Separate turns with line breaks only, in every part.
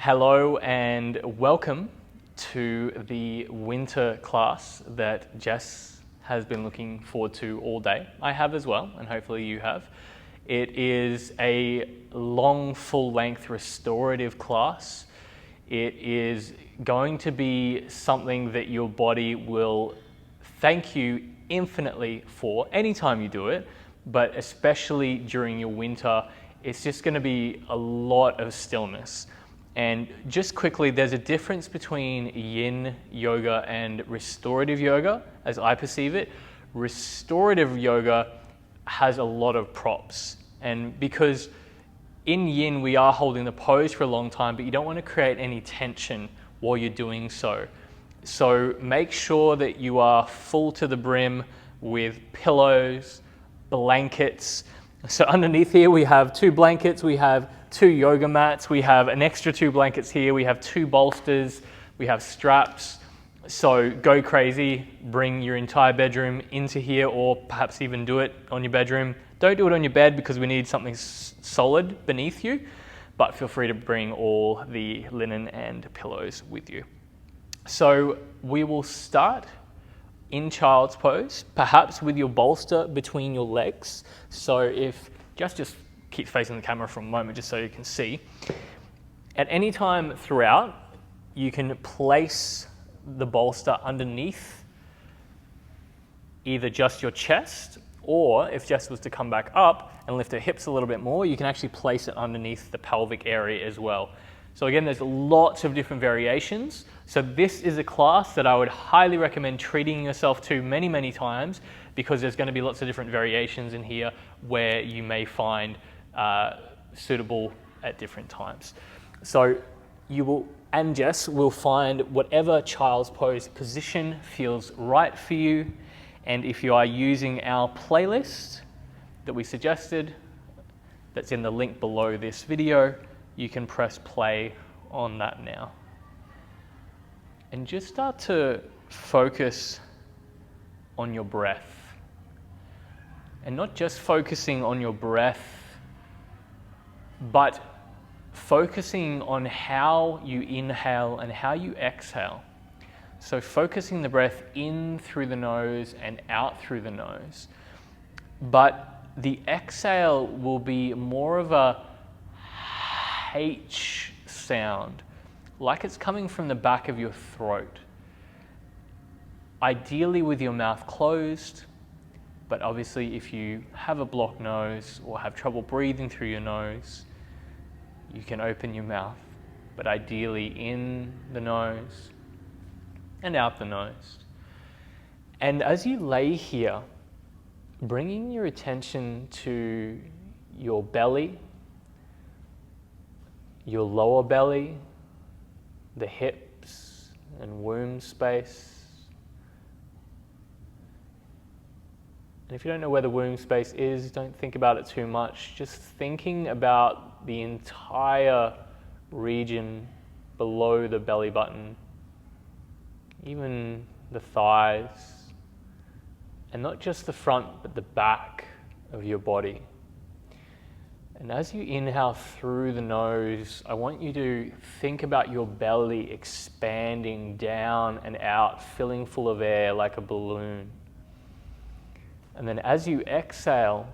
Hello and welcome to the winter class that Jess has been looking forward to all day. I have as well, and hopefully you have. It is a long, full-length restorative class. It is going to be something that your body will thank you infinitely for anytime you do it, but especially during your winter, it's just going to be a lot of stillness. And just quickly, there's a difference between yin yoga and restorative yoga, as I perceive it. Restorative yoga has a lot of props. And because in yin, we are holding the pose for a long time, but you don't want to create any tension while you're doing so. So make sure that you are full to the brim with pillows, blankets. So underneath here, we have 2 blankets, we have 2 yoga mats, we have an extra 2 blankets here, we have 2 bolsters, we have straps. So go crazy, bring your entire bedroom into here, or perhaps even do it on your bedroom. Don't do it on your bed because we need something solid beneath you, but feel free to bring all the linen and pillows with you. So we will start in child's pose, perhaps with your bolster between your legs. So if just keep facing the camera for a moment just so you can see. At any time throughout, you can place the bolster underneath either just your chest, or if Jess was to come back up and lift her hips a little bit more, you can actually place it underneath the pelvic area as well. So again, there's lots of different variations. So this is a class that I would highly recommend treating yourself to many, many times, because there's going to be lots of different variations in here where you may find suitable at different times. So you will, and Jess will find whatever child's pose position feels right for you. And if you are using our playlist that we suggested, that's in the link below this video, you can press play on that now. And just start to focus on your breath. And not just focusing on your breath, but focusing on how you inhale and how you exhale. So focusing the breath in through the nose and out through the nose. But the exhale will be more of a H sound, like it's coming from the back of your throat. Ideally with your mouth closed, but obviously if you have a blocked nose or have trouble breathing through your nose, you can open your mouth, but ideally in the nose and out the nose. And as you lay here, bringing your attention to your belly, your lower belly, the hips and womb space. And if you don't know where the womb space is, don't think about it too much. Just thinking about the entire region below the belly button, even the thighs, and not just the front, but the back of your body. And as you inhale through the nose, I want you to think about your belly expanding down and out, filling full of air like a balloon. And then as you exhale,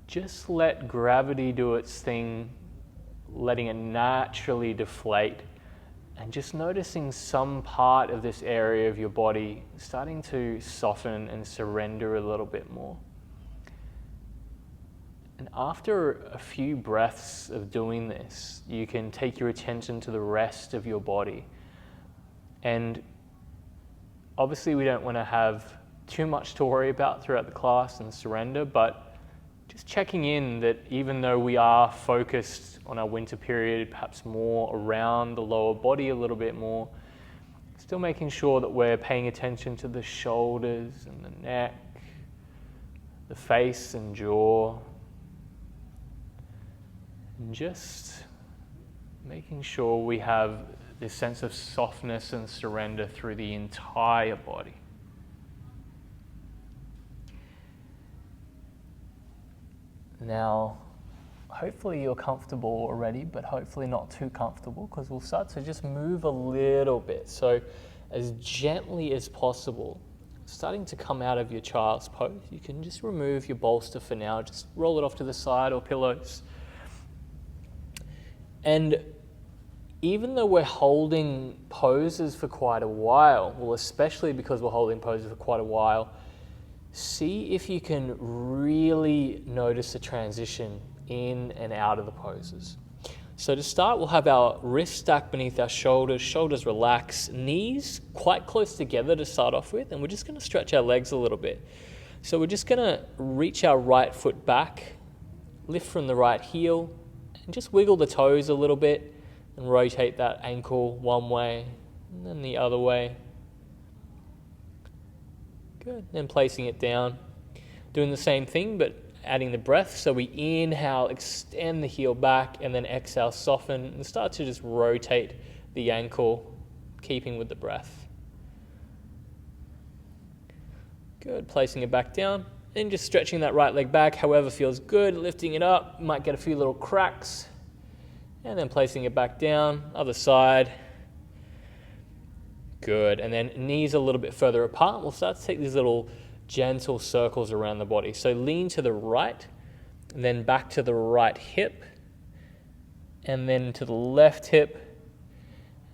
just let gravity do its thing, letting it naturally deflate, and just noticing some part of this area of your body starting to soften and surrender a little bit more. And after a few breaths of doing this, you can take your attention to the rest of your body. And obviously we don't want to have too much to worry about throughout the class and surrender, but just checking in that even though we are focused on our winter period, perhaps more around the lower body a little bit more, still making sure that we're paying attention to the shoulders and the neck, the face and jaw, and just making sure we have this sense of softness and surrender through the entire body. Now, hopefully you're comfortable already, but hopefully not too comfortable, because we'll start to just move a little bit. So as gently as possible, starting to come out of your child's pose. You can just remove your bolster for now, just roll it off to the side or pillows. And even though we're holding poses for quite a while, well, especially because we're holding poses for quite a while, see if you can really notice the transition in and out of the poses. So to start, we'll have our wrists stacked beneath our shoulders relax, knees quite close together to start off with, and we're just going to stretch our legs a little bit. So we're just going to reach our right foot back, lift from the right heel, and just wiggle the toes a little bit and rotate that ankle one way and then the other way. Good. Then placing it down, doing the same thing but adding the breath. So we inhale, extend the heel back, and then exhale, soften, and start to just rotate the ankle, keeping with the breath. Good. Placing it back down, and just stretching that right leg back, however feels good, lifting it up, might get a few little cracks, and then placing it back down, other side. Good. And then knees a little bit further apart. We'll start to take these little gentle circles around the body. So lean to the right, and then back to the right hip, and then to the left hip,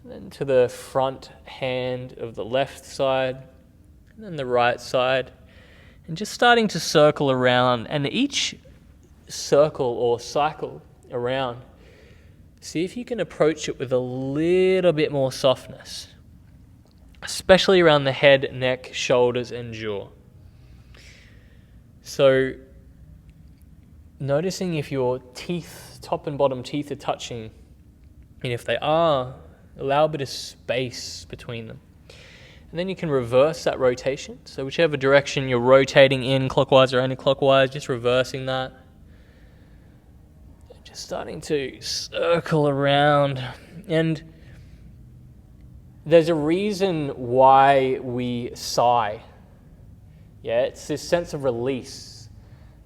and then to the front hand of the left side, and then the right side, and just starting to circle around. And each circle or cycle around, see if you can approach it with a little bit more softness, especially around the head, neck, shoulders, and jaw. So noticing if your teeth, top and bottom teeth, are touching, and if they are, allow a bit of space between them. And then you can reverse that rotation. So whichever direction you're rotating in, clockwise or anti-clockwise, just reversing that. Just starting to circle around. And there's a reason why we sigh. Yeah, it's this sense of release.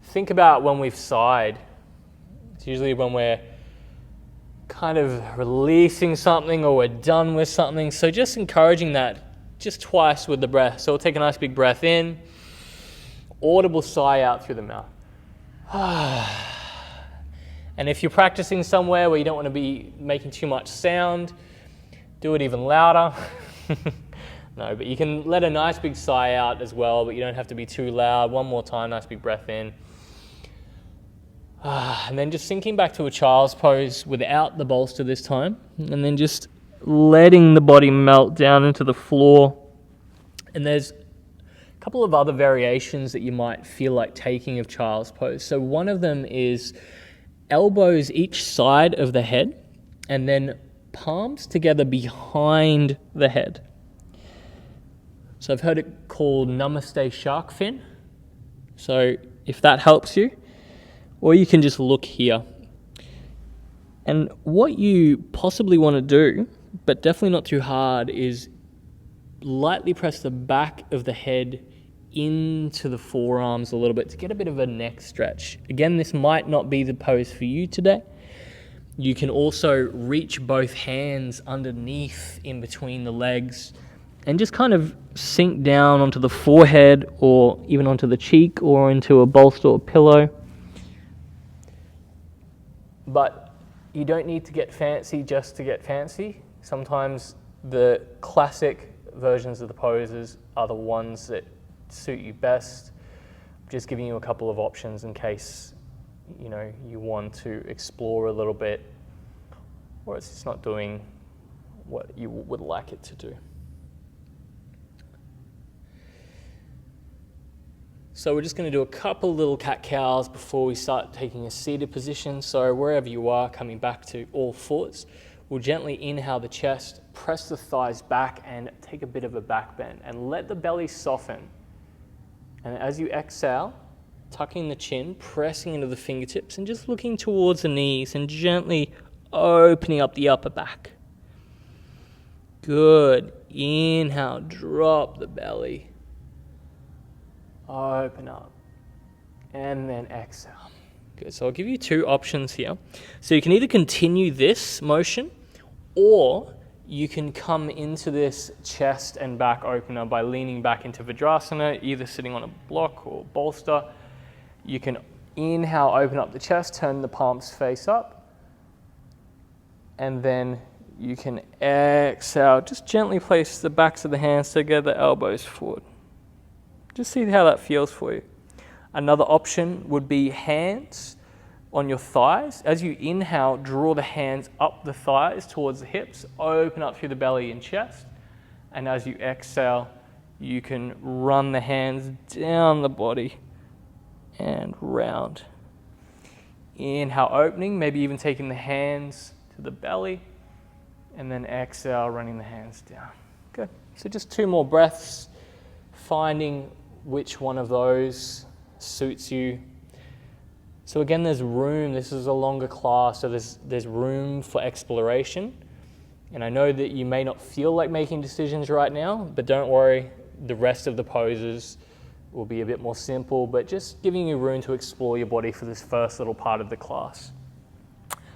Think about when we've sighed. It's usually when we're kind of releasing something or we're done with something. So just encouraging that just twice with the breath. So we'll take a nice big breath in, audible sigh out through the mouth. And if you're practicing somewhere where you don't want to be making too much sound, do it even louder. No, but you can let a nice big sigh out as well, but you don't have to be too loud. One more time, nice big breath in. And then just sinking back to a child's pose without the bolster this time. And then just letting the body melt down into the floor. And there's a couple of other variations that you might feel like taking of child's pose. So one of them is elbows each side of the head, and then palms together behind the head. So I've heard it called Namaste Shark Fin. So if that helps you, or you can just look here. And what you possibly want to do, but definitely not too hard, is lightly press the back of the head into the forearms a little bit to get a bit of a neck stretch. Again, this might not be the pose for you today. You can also reach both hands underneath in between the legs and just kind of sink down onto the forehead or even onto the cheek or into a bolster or pillow. But you don't need to get fancy just to get fancy. Sometimes the classic versions of the poses are the ones that suit you best. I'm just giving you a couple of options in case you want to explore a little bit, or it's just not doing what you would like it to do. So we're just going to do a couple little cat-cows before we start taking a seated position. So wherever you are, coming back to all fours, we'll gently inhale the chest, press the thighs back, and take a bit of a back bend, and let the belly soften. And as you exhale, tucking the chin, pressing into the fingertips, and just looking towards the knees and gently opening up the upper back. Good. Inhale, drop the belly. Open up. And then exhale. Good, so I'll give you two options here. So you can either continue this motion, or you can come into this chest and back opener by leaning back into Vajrasana, either sitting on a block or bolster. You can inhale, open up the chest, turn the palms face up, and then you can exhale, just gently place the backs of the hands together, elbows forward. Just see how that feels for you. Another option would be hands on your thighs. As you inhale, draw the hands up the thighs towards the hips, open up through the belly and chest. And as you exhale, you can run the hands down the body and round. Inhale, opening, maybe even taking the hands to the belly, and then exhale, running the hands down. Good. So just 2 more breaths, finding which one of those suits you. So again, there's room. This is a longer class, so there's room for exploration. And I know that you may not feel like making decisions right now, but don't worry, the rest of the poses will be a bit more simple, but just giving you room to explore your body for this first little part of the class.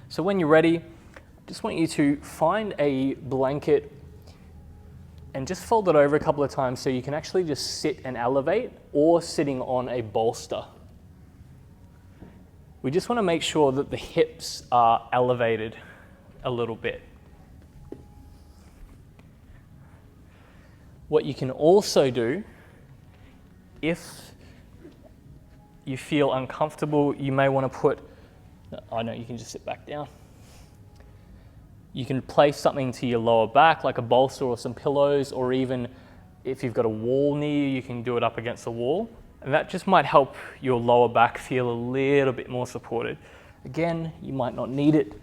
So when you're ready, I just want you to find a blanket and just fold it over a couple of times so you can actually just sit and elevate, or sitting on a bolster. We just want to make sure that the hips are elevated a little bit. What you can also do, if you feel uncomfortable, you may want to put, you can just sit back down. You can place something to your lower back, like a bolster or some pillows, or even if you've got a wall near you, you can do it up against the wall. And that just might help your lower back feel a little bit more supported. Again, you might not need it,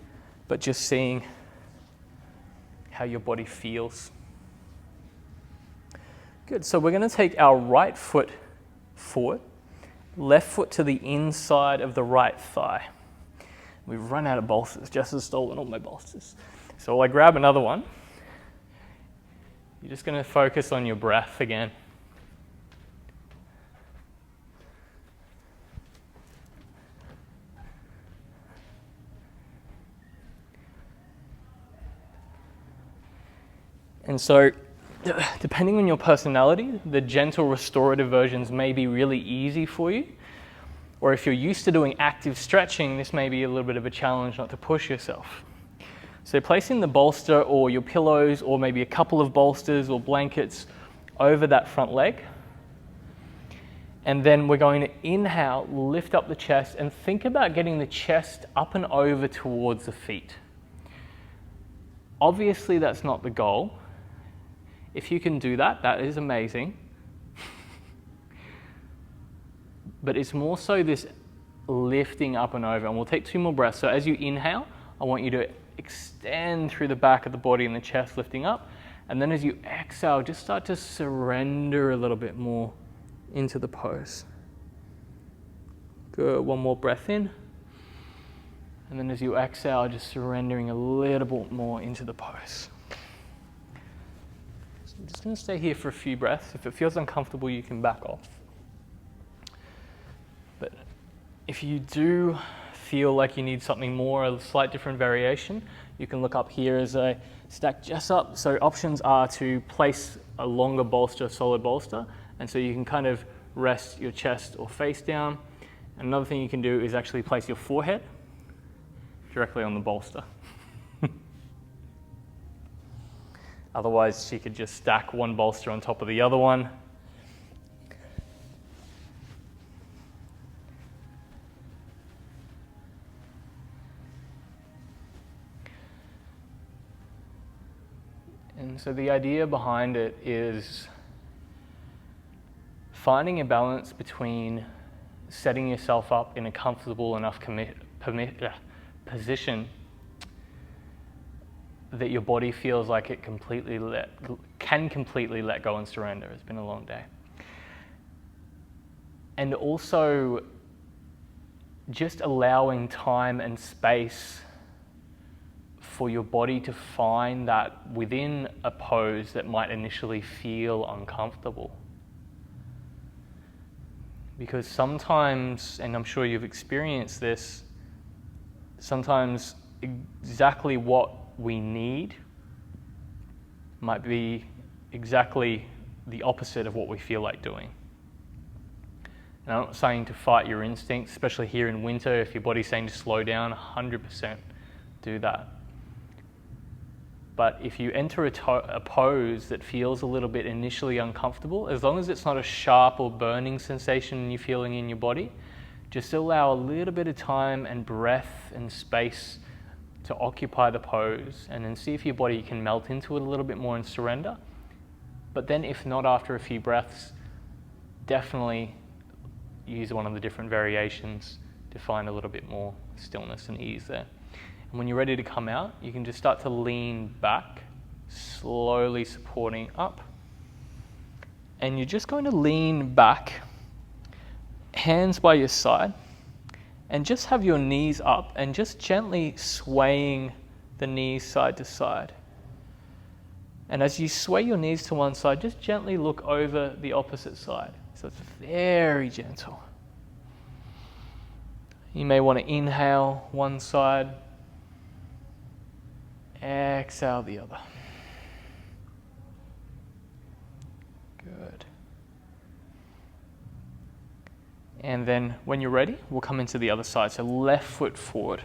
but just seeing how your body feels. Good, so we're going to take our right foot forward, left foot to the inside of the right thigh. We've run out of bolsters. Jess has stolen all my bolsters. So while I grab another one, you're just going to focus on your breath again. And so, depending on your personality, the gentle restorative versions may be really easy for you. Or if you're used to doing active stretching, this may be a little bit of a challenge not to push yourself. So placing the bolster or your pillows, or maybe a couple of bolsters or blankets over that front leg. And then we're going to inhale, lift up the chest, and think about getting the chest up and over towards the feet. Obviously, that's not the goal. If you can do that, that is amazing. But it's more so this lifting up and over. And we'll take 2 more breaths. So as you inhale, I want you to extend through the back of the body and the chest, lifting up. And then as you exhale, just start to surrender a little bit more into the pose. Good, 1 more breath in. And then as you exhale, just surrendering a little bit more into the pose. So I'm just going to stay here for a few breaths. If it feels uncomfortable, you can back off. But if you do feel like you need something more, a slight different variation, you can look up here as I stack Jess up. So options are to place a longer bolster, solid bolster, and so you can kind of rest your chest or face down. Another thing you can do is actually place your forehead directly on the bolster. Otherwise, she could just stack one bolster on top of the other one. And so the idea behind it is finding a balance between setting yourself up in a comfortable enough position that your body feels like it can completely let go and surrender. It's been a long day. And also just allowing time and space for your body to find that within a pose that might initially feel uncomfortable. Because sometimes, and I'm sure you've experienced this, sometimes exactly what we need might be exactly the opposite of what we feel like doing. And I'm not saying to fight your instincts, especially here in winter. If your body's saying to slow down, 100% do that. But if you enter a pose that feels a little bit initially uncomfortable, as long as it's not a sharp or burning sensation you're feeling in your body, just allow a little bit of time and breath and space to occupy the pose, and then see if your body can melt into it a little bit more and surrender. But then if not, after a few breaths, definitely use one of the different variations to find a little bit more stillness and ease there. And when you're ready to come out, you can just start to lean back, slowly supporting up. And you're just going to lean back, hands by your side, and just have your knees up and just gently swaying the knees side to side. And as you sway your knees to one side, just gently look over the opposite side. So it's very gentle. You may want to inhale one side, exhale the other. Good. And then when you're ready, we'll come into the other side. So left foot forward.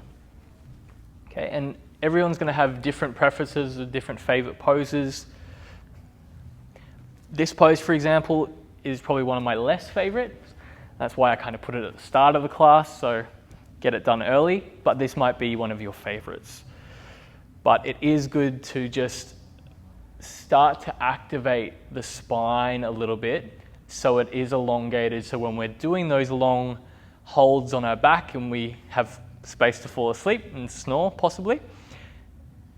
Okay, and everyone's going to have different preferences, different favorite poses. This pose, for example, is probably one of my less favorites. That's why I kind of put it at the start of the class, so get it done early, but this might be one of your favorites. But it is good to just start to activate the spine a little bit so it is elongated, so when we're doing those long holds on our back and we have space to fall asleep and snore possibly,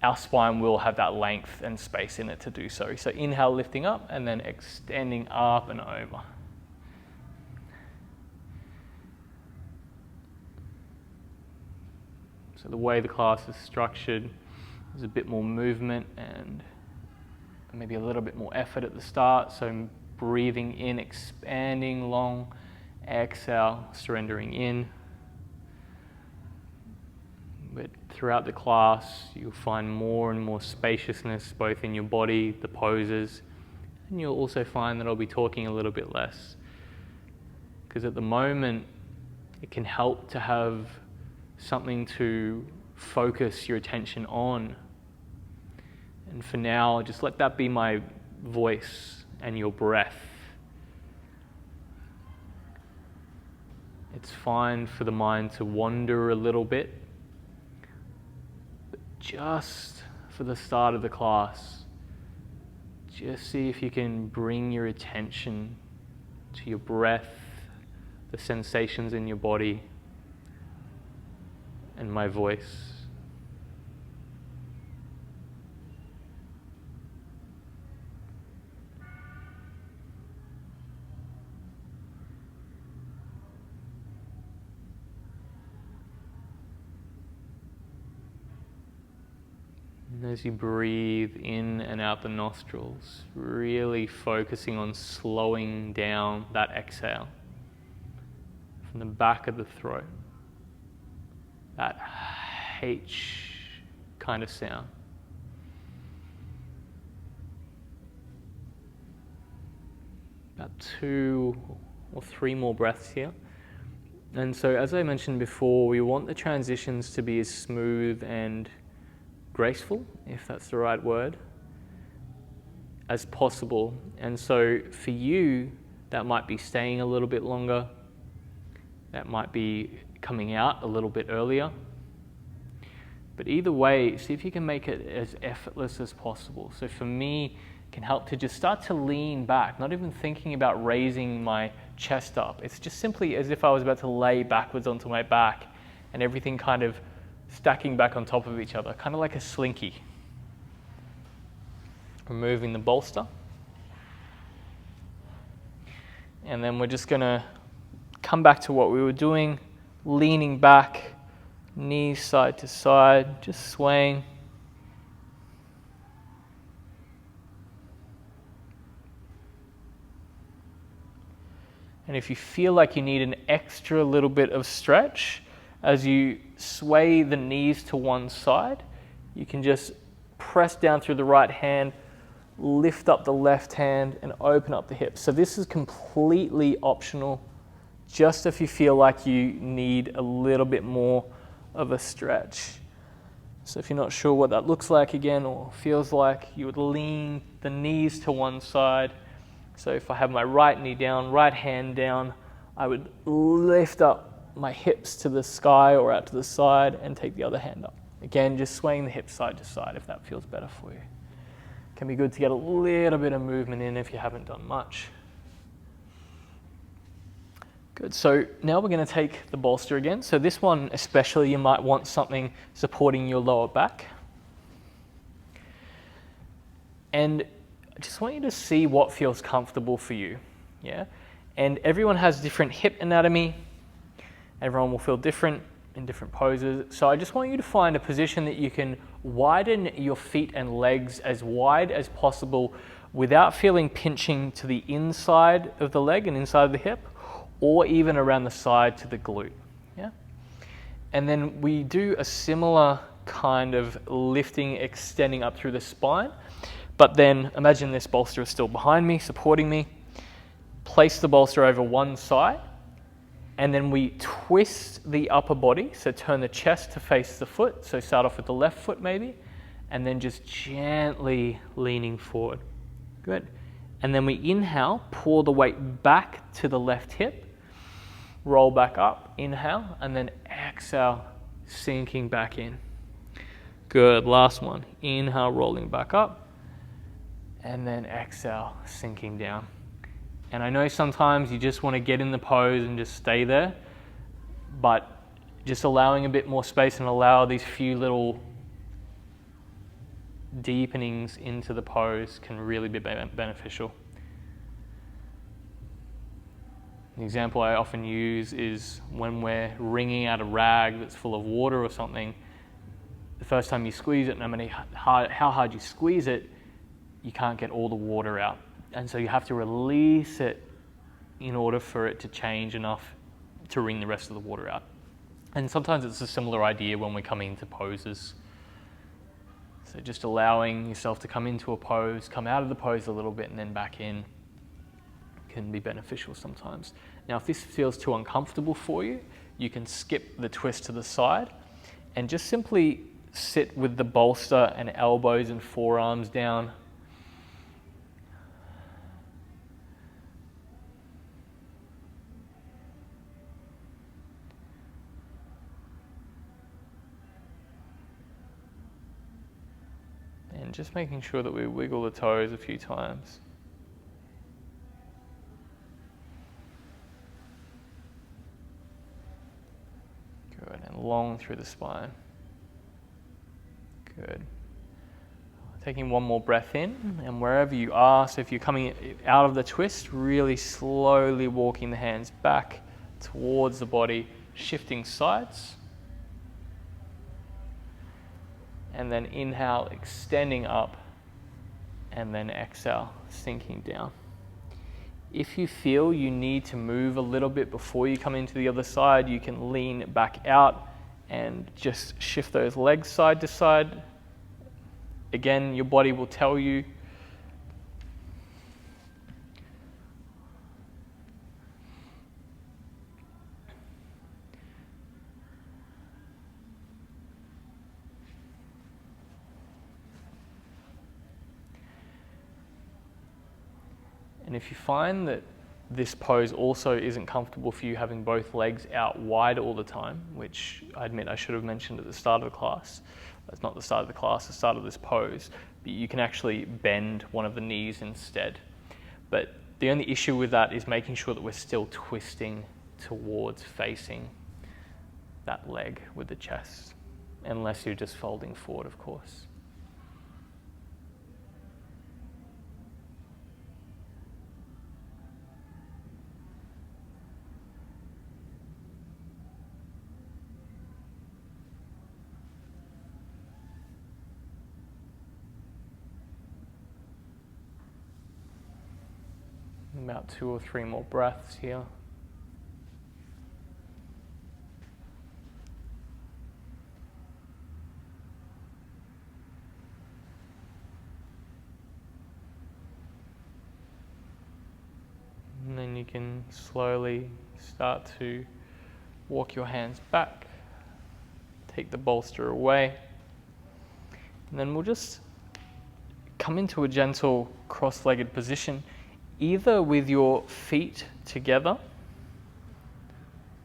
our spine will have that length and space in it to do so. So inhale, lifting up, and then extending up and over. So the way the class is structured, there's a bit more movement and maybe a little bit more effort at the start. So breathing in, expanding long, exhale, surrendering in. But throughout the class, you'll find more and more spaciousness both in your body, the poses, and you'll also find that I'll be talking a little bit less. Because at the moment, it can help to have something to focus your attention on. And for now, just let that be my voice and your breath. It's fine for the mind to wander a little bit. Just for the start of the class, just see if you can bring your attention to your breath, the sensations in your body, and my voice. And as you breathe in and out the nostrils, really focusing on slowing down that exhale from the back of the throat, that H kind of sound. About 2 or 3 more breaths here. And so as I mentioned before, we want the transitions to be as smooth and graceful, if that's the right word, as possible. And so for you, that might be staying a little bit longer. That might be coming out a little bit earlier. But either way, see if you can make it as effortless as possible. So for me, it can help to just start to lean back, not even thinking about raising my chest up. It's just simply as if I was about to lay backwards onto my back and everything kind of stacking back on top of each other, kind of like a slinky. Removing the bolster. And then we're just going to come back to what we were doing, leaning back, knees side to side, just swaying. And if you feel like you need an extra little bit of stretch, as you sway the knees to one side, you can just press down through the right hand, lift up the left hand, and open up the hips. So this is completely optional, just if you feel like you need a little bit more of a stretch. So if you're not sure what that looks like again, or feels like, you would lean the knees to one side. So if I have my right knee down, right hand down, I would lift up my hips to the sky or out to the side and take the other hand up. Again, just swaying the hips side to side if that feels better for you. Can be good to get a little bit of movement in if you haven't done much. Good, so now we're going to take the bolster again. So this one especially, you might want something supporting your lower back. And I just want you to see what feels comfortable for you, yeah? And everyone has different hip anatomy. Everyone will feel different in different poses. So I just want you to find a position that you can widen your feet and legs as wide as possible without feeling pinching to the inside of the leg and inside of the hip, or even around the side to the glute, yeah? And then we do a similar kind of lifting, extending up through the spine. But then imagine this bolster is still behind me, supporting me. Place the bolster over one side, and then we twist the upper body. So turn the chest to face the foot. So start off with the left foot maybe, and then just gently leaning forward. Good. And then we inhale, pour the weight back to the left hip, roll back up, inhale, and then exhale, sinking back in. Good, last one. Inhale, rolling back up, and then exhale, sinking down. And I know sometimes you just want to get in the pose and just stay there, but just allowing a bit more space and allow these few little deepenings into the pose can really be beneficial. An example I often use is when we're wringing out a rag that's full of water or something. The first time you squeeze it, no matter how hard you squeeze it, you can't get all the water out. And so you have to release it in order for it to change enough to wring the rest of the water out. And sometimes it's a similar idea when we're coming into poses. So just allowing yourself to come into a pose, come out of the pose a little bit and then back in can be beneficial sometimes. Now if this feels too uncomfortable for you, you can skip the twist to the side and just simply sit with the bolster and elbows and forearms down. And just making sure that we wiggle the toes a few times. Good, and long through the spine. Good. Taking one more breath in, and wherever you are, so if you're coming out of the twist, really slowly walking the hands back towards the body, shifting sides. And then inhale, extending up, and then exhale, sinking down. If you feel you need to move a little bit before you come into the other side, you can lean back out and just shift those legs side to side. Again, your body will tell you. And if you find that this pose also isn't comfortable for you having both legs out wide all the time, which I admit I should have mentioned at the start of the class. That's not the start of the class, the start of this pose. But you can actually bend one of the knees instead. But the only issue with that is making sure that we're still twisting towards facing that leg with the chest, unless you're just folding forward, of course. About 2 or 3 more breaths here. And then you can slowly start to walk your hands back, take the bolster away, and then we'll just come into a gentle cross-legged position, either with your feet together,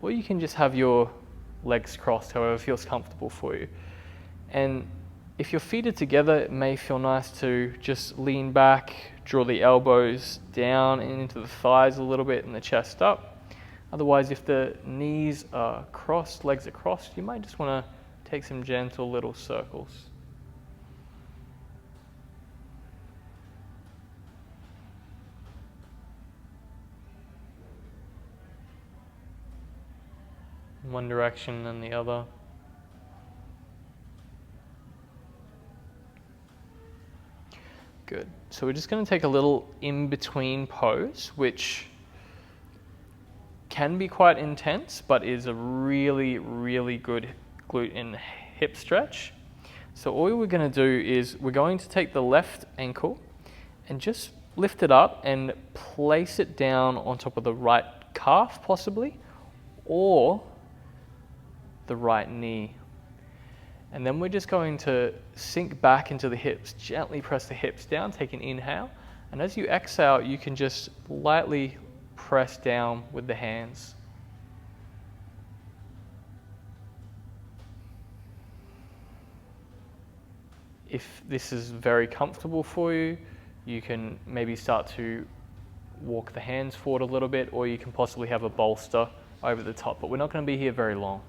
or you can just have your legs crossed, however feels comfortable for you. And if your feet are together, it may feel nice to just lean back, draw the elbows down and into the thighs a little bit and the chest up. Otherwise, if the knees are crossed, legs are crossed, you might just want to take some gentle little circles. In one direction and the other. Good. So we're just going to take a little in-between pose, which can be quite intense, but is a really, really good glute and hip stretch. So all we're going to do is we're going to take the left ankle and just lift it up and place it down on top of the right calf, possibly, or the right knee. And then we're just going to sink back into the hips, gently press the hips down, take an inhale. And as you exhale, you can just lightly press down with the hands. If this is very comfortable for you, you can maybe start to walk the hands forward a little bit, or you can possibly have a bolster over the top, but we're not going to be here very long.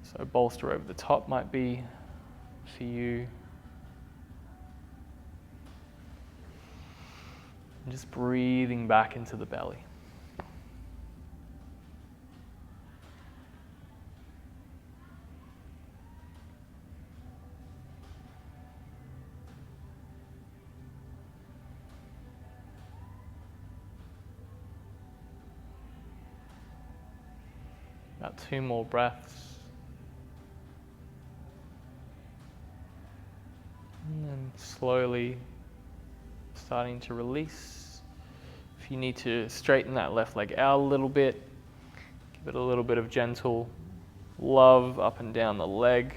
So bolster over the top might be for you. And just breathing back into the belly. About 2 more breaths. And then slowly starting to release. If you need to straighten that left leg out a little bit, give it a little bit of gentle love up and down the leg.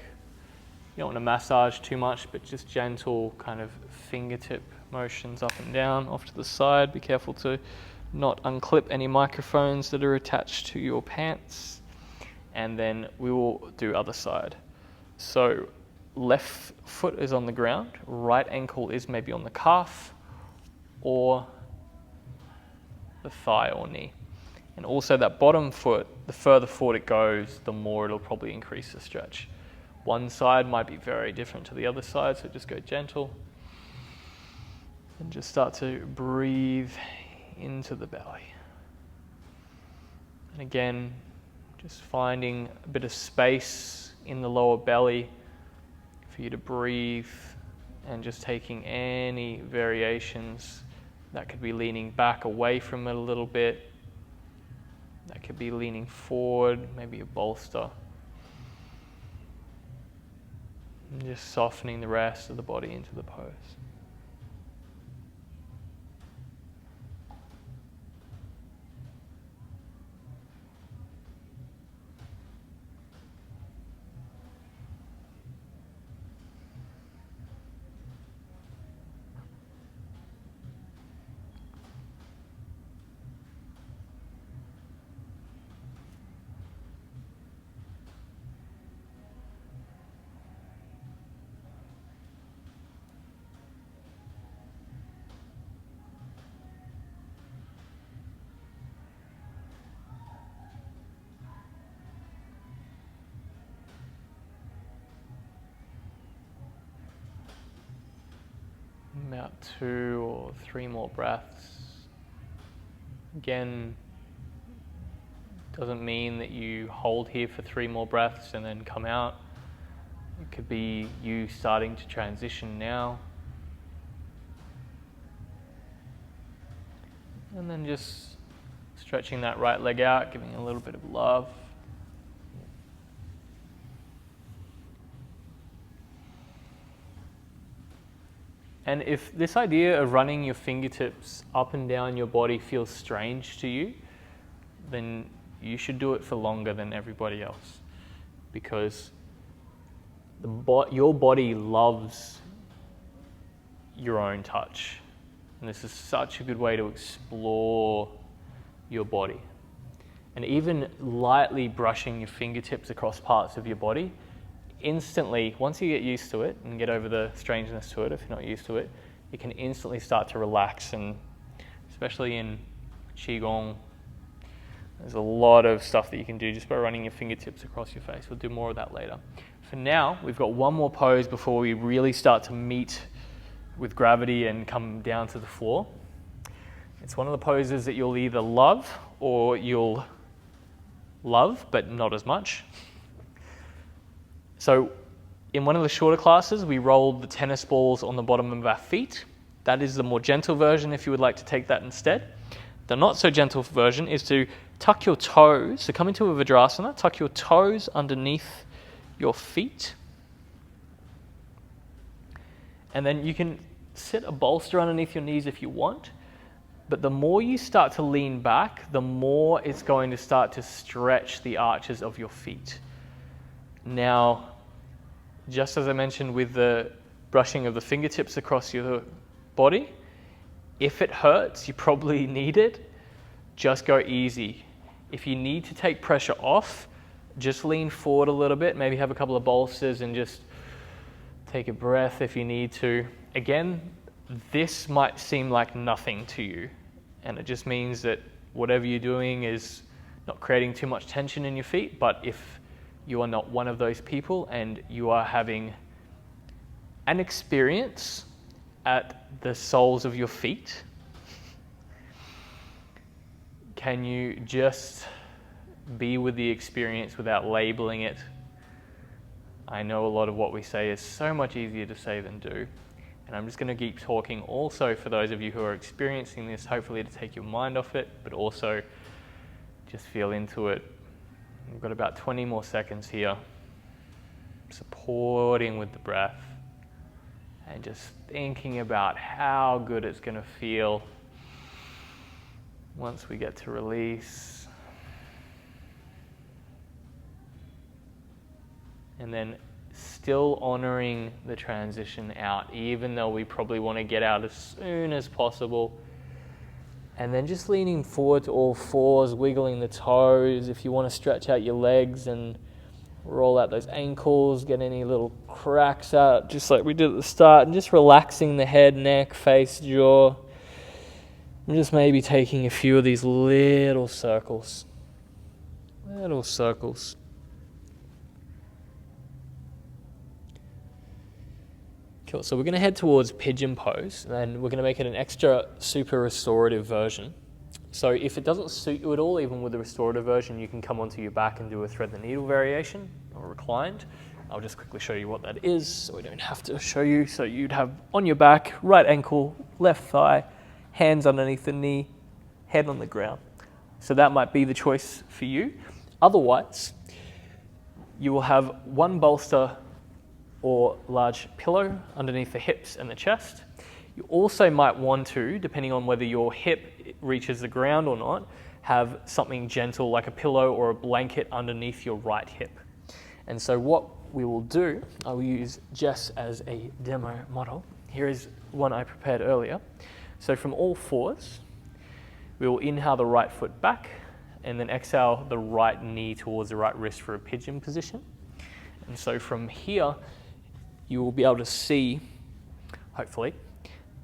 You don't want to massage too much, but just gentle kind of fingertip motions up and down, off to the side. Be careful to not unclip any microphones that are attached to your pants. And then we will do other side. So left foot is on the ground, right ankle is maybe on the calf or the thigh or knee. And also that bottom foot, the further forward it goes, the more it'll probably increase the stretch. One side might be very different to the other side, so just go gentle. And just start to breathe into the belly. And again, just finding a bit of space in the lower belly for you to breathe, and just taking any variations. That could be leaning back away from it a little bit. That could be leaning forward, maybe a bolster. And just softening the rest of the body into the pose. About 2 or 3 more breaths. Again, doesn't mean that you hold here for 3 more breaths and then come out. It could be you starting to transition now. And then just stretching that right leg out, giving a little bit of love. And if this idea of running your fingertips up and down your body feels strange to you, then you should do it for longer than everybody else, because your body loves your own touch. And this is such a good way to explore your body. And even lightly brushing your fingertips across parts of your body, instantly, once you get used to it and get over the strangeness to it, if you're not used to it, you can instantly start to relax. And especially in Qigong, there's a lot of stuff that you can do just by running your fingertips across your face. We'll do more of that later. For now, we've got one more pose before we really start to meet with gravity and come down to the floor. It's one of the poses that you'll either love or you'll love, but not as much. So in one of the shorter classes, we rolled the tennis balls on the bottom of our feet. That is the more gentle version if you would like to take that instead. The not so gentle version is to tuck your toes. So come into a Vajrasana, tuck your toes underneath your feet. And then you can sit a bolster underneath your knees if you want. But the more you start to lean back, the more it's going to start to stretch the arches of your feet. Now, just as I mentioned with the brushing of the fingertips across your body, if it hurts, you probably need it, just go easy. If you need to take pressure off, just lean forward a little bit, maybe have a couple of bolsters and just take a breath if you need to. Again, this might seem like nothing to you, and it just means that whatever you're doing is not creating too much tension in your feet. But if you are not one of those people and you are having an experience at the soles of your feet, can you just be with the experience without labeling it? I know a lot of what we say is so much easier to say than do. And I'm just going to keep talking also for those of you who are experiencing this, hopefully to take your mind off it, but also just feel into it. We've got about 20 more seconds here, supporting with the breath and just thinking about how good it's going to feel once we get to release. And then still honoring the transition out, even though we probably want to get out as soon as possible. And then just leaning forward to all fours, wiggling the toes. If you want to stretch out your legs and roll out those ankles, get any little cracks out, just like we did at the start, and just relaxing the head, neck, face, jaw. And just maybe taking a few of these little circles. Little circles. Cool. So we're going to head towards pigeon pose, and we're going to make it an extra super restorative version. So if it doesn't suit you at all, even with the restorative version, you can come onto your back and do a thread the needle variation or reclined. I'll just quickly show you what that is so we don't have to show you. So you'd have on your back, right ankle, left thigh, hands underneath the knee, head on the ground. So that might be the choice for you. Otherwise, you will have one bolster or large pillow underneath the hips and the chest. You also might want to, depending on whether your hip reaches the ground or not, have something gentle like a pillow or a blanket underneath your right hip. And so what we will do, I will use Jess as a demo model. Here is one I prepared earlier. So from all fours, we will inhale the right foot back and then exhale the right knee towards the right wrist for a pigeon position. And so from here, you will be able to see, hopefully,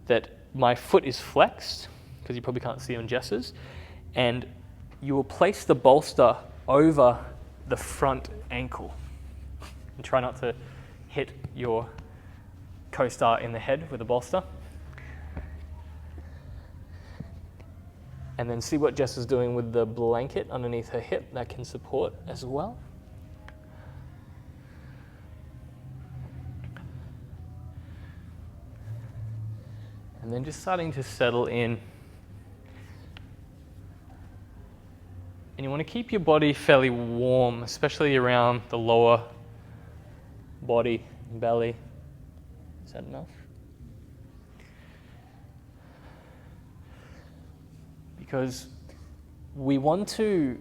that my foot is flexed, because you probably can't see on Jess's, and you will place the bolster over the front ankle. And try not to hit your co-star in the head with the bolster. And then see what Jess is doing with the blanket underneath her hip. That can support as well. And then just starting to settle in And you want to keep your body fairly warm, especially around the lower body and belly. Is that enough? Because we want to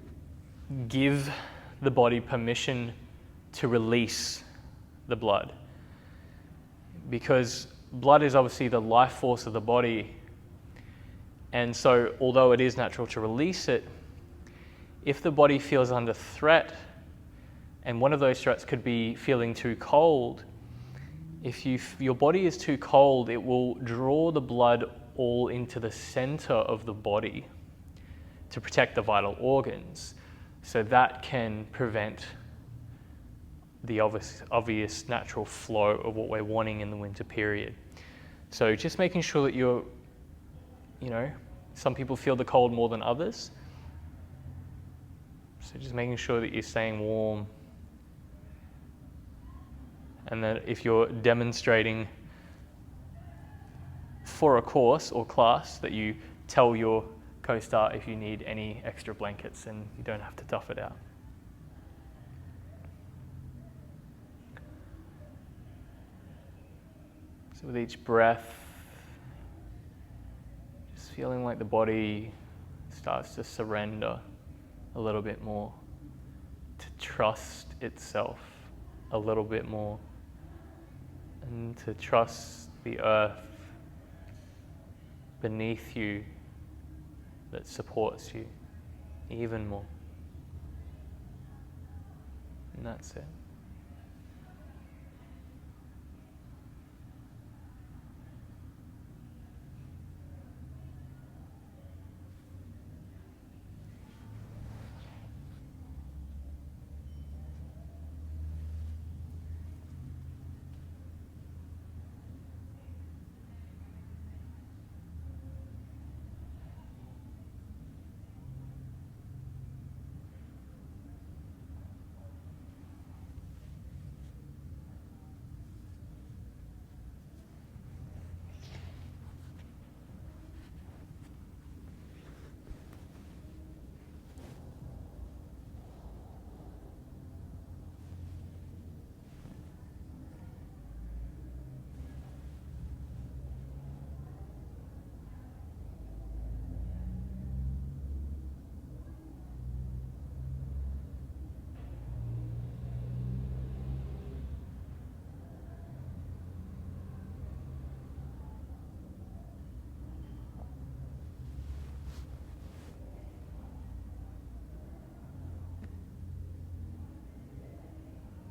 give the body permission to release the blood. Because blood is obviously the life force of the body. And so, although it is natural to release it, if the body feels under threat, and one of those threats could be feeling too cold, if your body is too cold, it will draw the blood all into the center of the body to protect the vital organs. So that can prevent the obvious natural flow of what we're wanting in the winter period. So just making sure that you're, some people feel the cold more than others. So just making sure that you're staying warm. And that if you're demonstrating for a course or class, that you tell your co-star if you need any extra blankets and you don't have to tough it out. So with each breath, just feeling like the body starts to surrender a little bit more, to trust itself a little bit more, and to trust the earth beneath you that supports you even more. And that's it.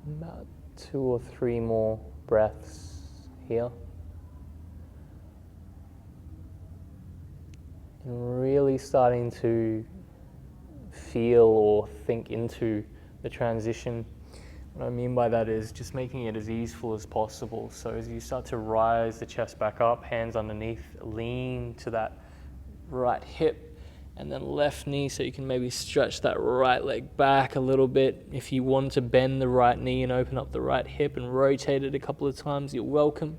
About 2 or 3 more breaths here. And really starting to feel or think into the transition. What I mean by that is just making it as easeful as possible. So as you start to rise the chest back up, hands underneath, lean to that right hip, and then left knee, so you can maybe stretch that right leg back a little bit. If you want to bend the right knee and open up the right hip and rotate it a couple of times, you're welcome.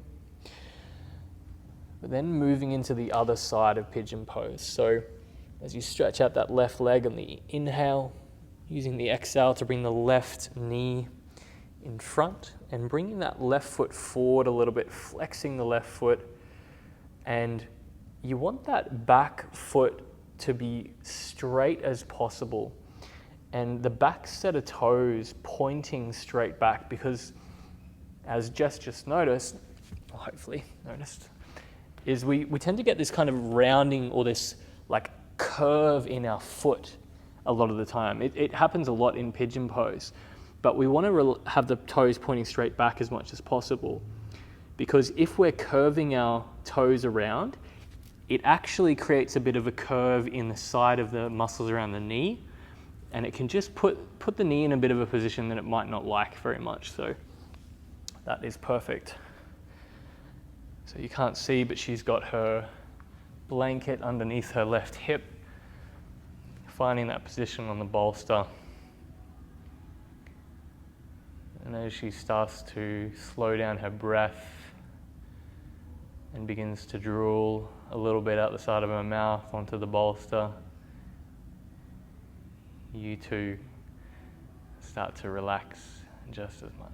But then moving into the other side of pigeon pose. So as you stretch out that left leg on the inhale, using the exhale to bring the left knee in front and bringing that left foot forward a little bit, flexing the left foot. And you want that back foot to be straight as possible, and the back set of toes pointing straight back, because as Jess just noticed, or hopefully noticed, is we tend to get this kind of rounding or this like curve in our foot a lot of the time. It happens a lot in pigeon pose, but we want to have the toes pointing straight back as much as possible, because if we're curving our toes around, it actually creates a bit of a curve in the side of the muscles around the knee, and it can just put the knee in a bit of a position that it might not like very much. So that is perfect. So you can't see, but she's got her blanket underneath her left hip, finding that position on the bolster. And as she starts to slow down her breath and begins to drool a little bit out the side of her mouth onto the bolster, you to start to relax just as much.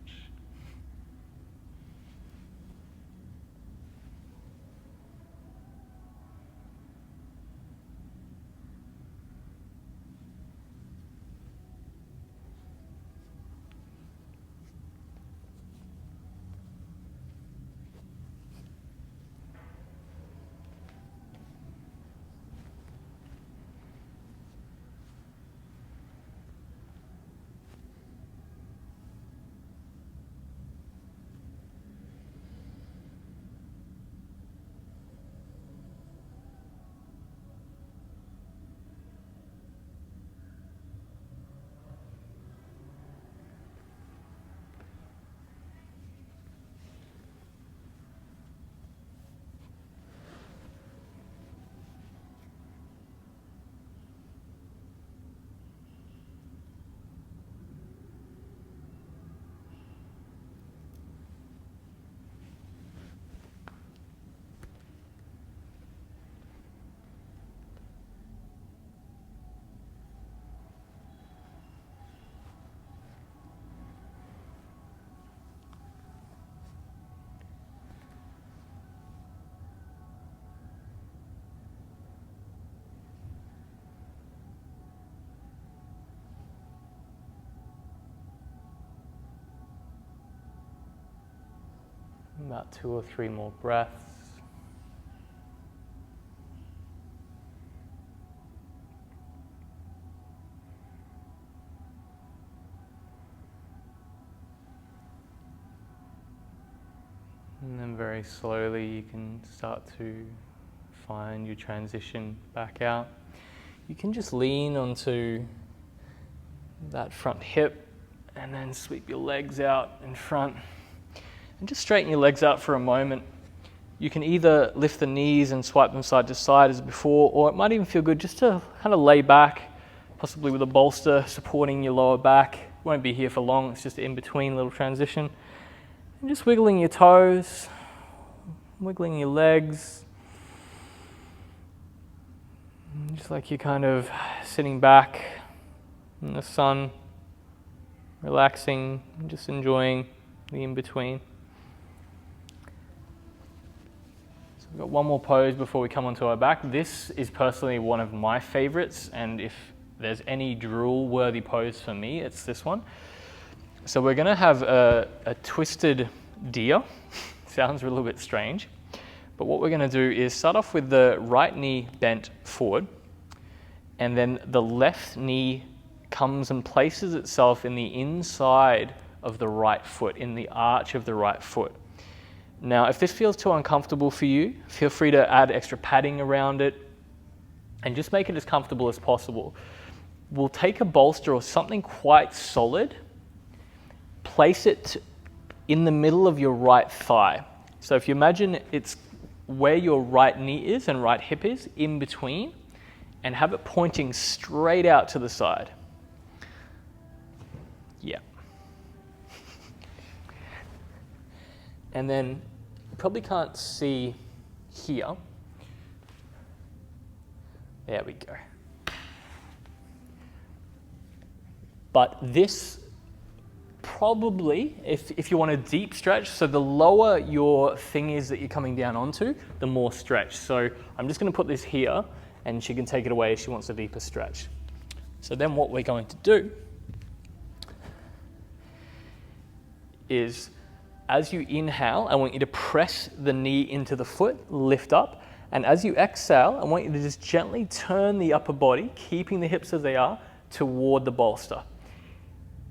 About 2 or 3 more breaths. And then very slowly you can start to find your transition back out. You can just lean onto that front hip and then sweep your legs out in front. And just straighten your legs out for a moment. You can either lift the knees and swipe them side to side as before, or it might even feel good just to kind of lay back, possibly with a bolster supporting your lower back. Won't be here for long, it's just an in-between little transition. And just wiggling your toes, wiggling your legs. Just like you're kind of sitting back in the sun, relaxing, just enjoying the in-between. We've got one more pose before we come onto our back. This is personally one of my favorites, and if there's any drool-worthy pose for me, it's this one. So we're gonna have a twisted deer. Sounds a little bit strange, but what we're gonna do is start off with the right knee bent forward, and then the left knee comes and places itself in the inside of the right foot, in the arch of the right foot. Now, if this feels too uncomfortable for you, feel free to add extra padding around it and just make it as comfortable as possible. We'll take a bolster or something quite solid, place it in the middle of your right thigh. So if you imagine it's where your right knee is and right hip is, in between, and have it pointing straight out to the side. Yeah. And then you probably can't see here. There we go. But this probably, if you want a deep stretch, so the lower your thing is that you're coming down onto, the more stretch. So I'm just going to put this here, and she can take it away if she wants a deeper stretch. So then what we're going to do is, as you inhale, I want you to press the knee into the foot, lift up. And as you exhale, I want you to just gently turn the upper body, keeping the hips as they are, toward the bolster.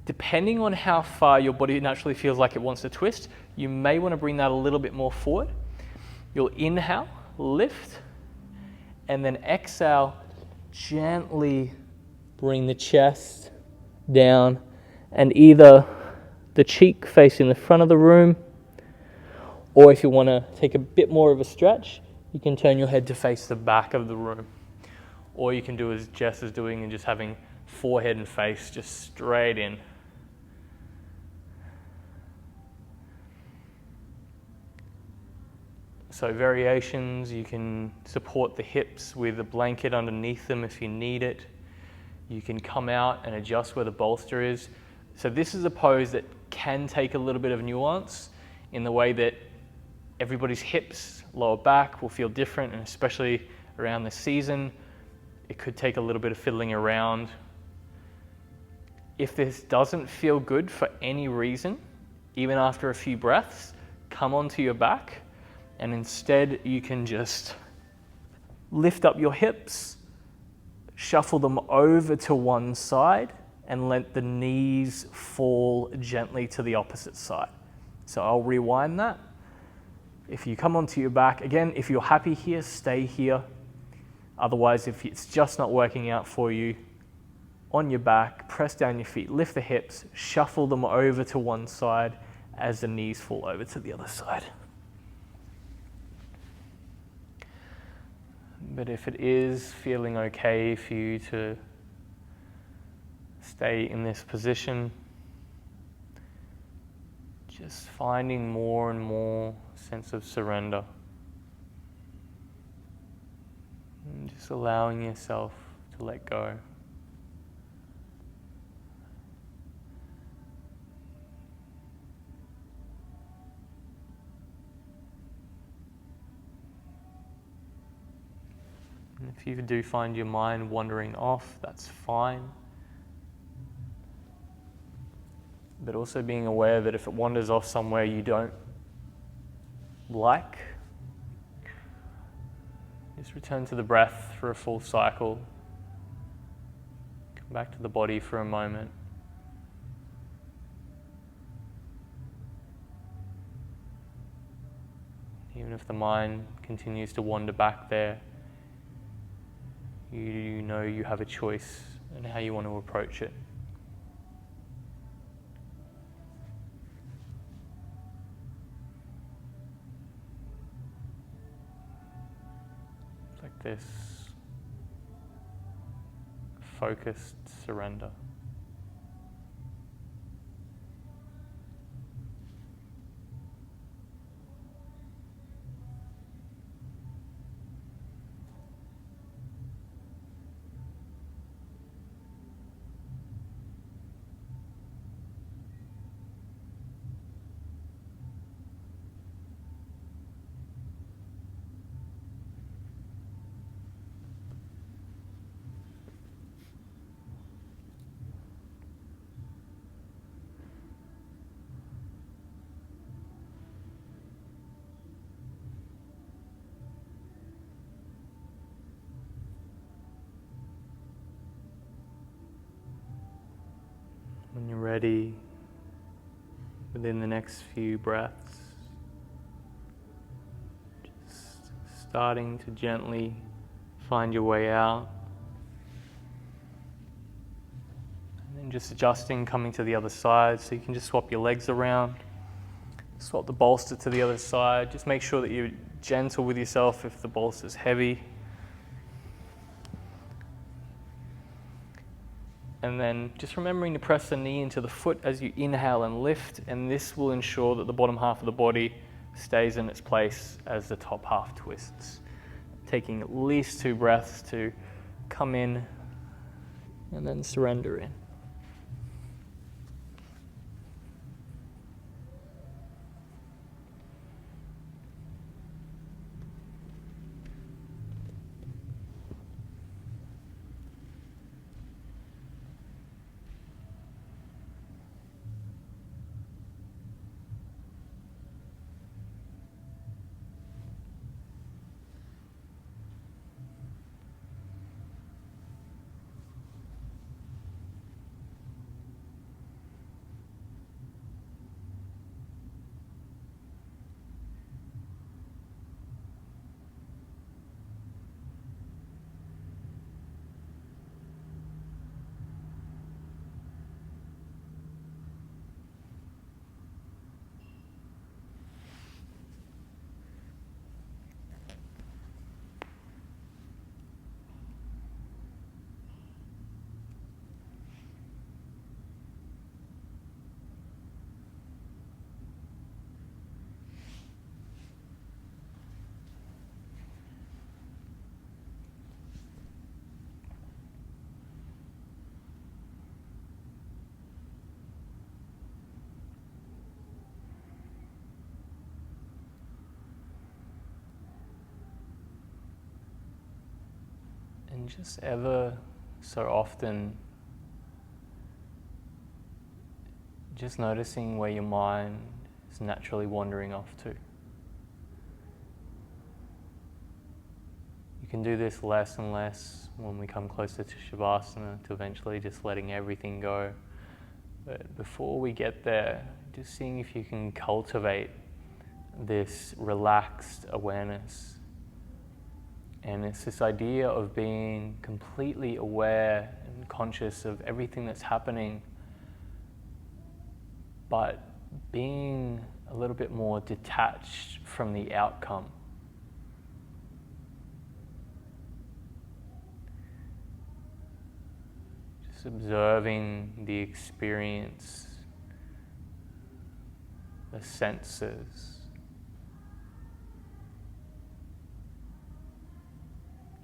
Depending on how far your body naturally feels like it wants to twist, you may want to bring that a little bit more forward. You'll inhale, lift, and then exhale, gently bring the chest down, and either the cheek facing the front of the room, or if you want to take a bit more of a stretch, you can turn your head to face the back of the room. Or you can do as Jess is doing and just having forehead and face just straight in. So variations, you can support the hips with a blanket underneath them if you need it. You can come out and adjust where the bolster is. So this is a pose that can take a little bit of nuance in the way that everybody's hips, lower back will feel different, and especially around this season, it could take a little bit of fiddling around. If this doesn't feel good for any reason, even after a few breaths, come onto your back, and instead you can just lift up your hips, shuffle them over to one side, and let the knees fall gently to the opposite side. So I'll rewind that. If you come onto your back, again, if you're happy here, stay here. Otherwise, if it's just not working out for you, on your back, press down your feet, lift the hips, shuffle them over to one side as the knees fall over to the other side. But if it is feeling okay for you to stay in this position, just finding more and more sense of surrender. And just allowing yourself to let go. And if you do find your mind wandering off, that's fine. But also being aware that if it wanders off somewhere you don't like, just return to the breath for a full cycle. Come back to the body for a moment. Even if the mind continues to wander back there, you know you have a choice in how you want to approach it. Like this focused surrender. When you're ready, within the next few breaths, just starting to gently find your way out. And then just adjusting, coming to the other side, so you can just swap your legs around, swap the bolster to the other side. Just make sure that you're gentle with yourself if the bolster's heavy. And then just remembering to press the knee into the foot as you inhale and lift, and this will ensure that the bottom half of the body stays in its place as the top half twists. Taking at least 2 breaths to come in and then surrender in. And just ever so often, just noticing where your mind is naturally wandering off to. You can do this less and less when we come closer to Shavasana, to eventually just letting everything go. But before we get there, just seeing if you can cultivate this relaxed awareness. And it's this idea of being completely aware and conscious of everything that's happening, but being a little bit more detached from the outcome. Just observing the experience, the senses,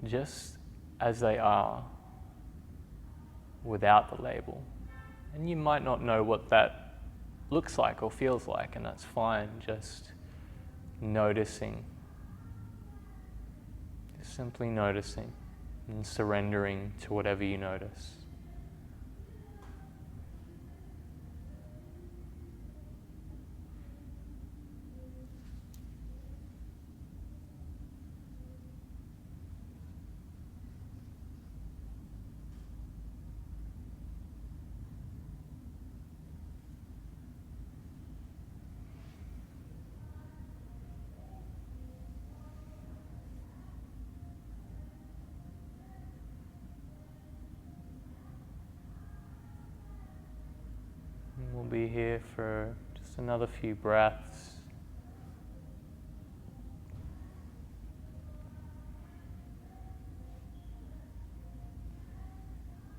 just as they are, without the label. And you might not know what that looks like or feels like, and that's fine. Just noticing, just simply noticing and surrendering to whatever you notice. We'll be here for just another few breaths.